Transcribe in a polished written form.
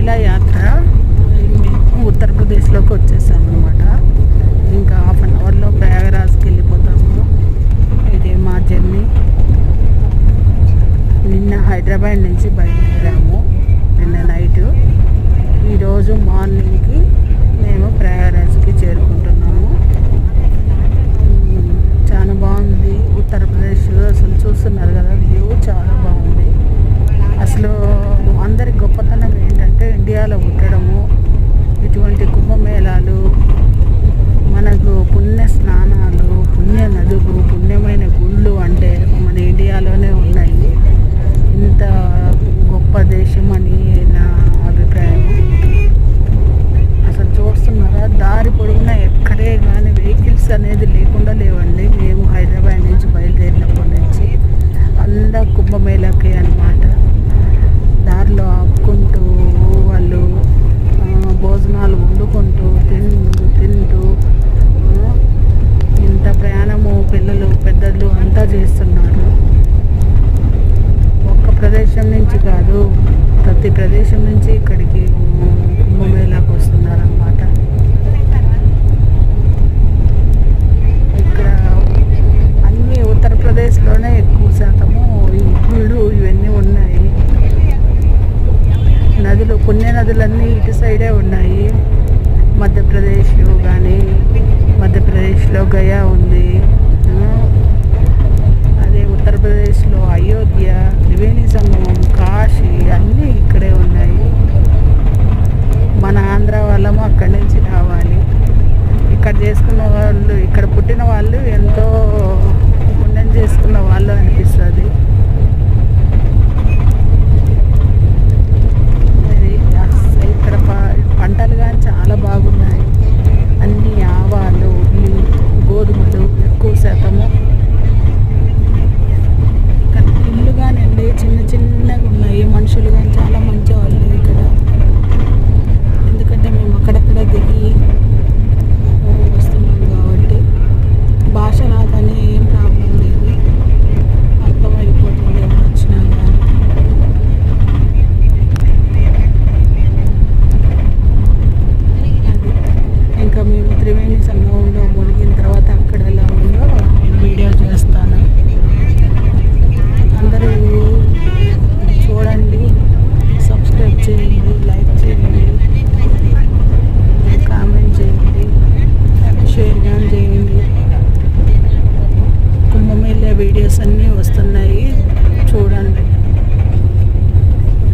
మేళా యాత్ర ఉత్తరప్రదేశ్లోకి వచ్చేసాము అనమాట. ఇంకా హాఫ్ అన్ అవర్లో ప్రయాగరాజ్కి వెళ్ళిపోతాము. ఇదే మా జర్నీ. నిన్న హైదరాబాద్ నుంచి బయలుదేరాము, నిన్న నైటు. ఈరోజు మార్నింగ్కి మేము ప్రయాగరాజ్కి చేరుకుంటున్నాము. చాలా బాగుంది ఉత్తరప్రదేశ్. అసలు చూస్తున్నారు కదా, వ్యూ చాలా బాగుంది. అసలు అందరి గొప్పతనం ఏంటంటే ఇండియాలో పుట్టడము, ఇటువంటి కుంభమేళాలు, మనకు పుణ్య స్నానాలు, పుణ్య నదులు, పుణ్యమైన గుళ్ళు అంటే మన ఇండియాలోనే ఉన్నాయి. ఇంత గొప్ప దేశం అని నా అభిప్రాయం. అసలు చూస్తున్నారా, దారి పొడుగునా ఎక్కడే కానీ వెహికల్స్ అనేది లేకుండా లేవండి. మేము హైదరాబాద్ నుంచి బయలుదేరినప్పటి నుంచి అందరూ కుంభమేళాకి అనమాట. దారిలో ఆపుకుంటూ వాళ్ళు భోజనాలు వండుకుంటూ తింటూ ఇంత ప్రయాణము పిల్లలు పెద్దలు అంతా చేస్తున్నారు. ఒక్క ప్రదేశం నుంచి కాదు, ప్రతి ప్రదేశం నుంచి ఇక్కడికి కుంభమేళాకు వస్తున్నారన్నమాట. ఇక్కడ అన్నీ ఉత్తరప్రదేశ్లోనే ఎక్కువ శాతము ఈ గుళ్ళు ఇవన్నీ ఉన్నాయి. నదులు, పుణ్య నదులన్నీ ఇటు సైడే ఉన్నాయి. మధ్యప్రదేశ్ కానీ, మధ్యప్రదేశ్లో గయా ఉంది. అదే ఉత్తరప్రదేశ్లో అయోధ్య, త్రివేణి సంగమం, కాశీ,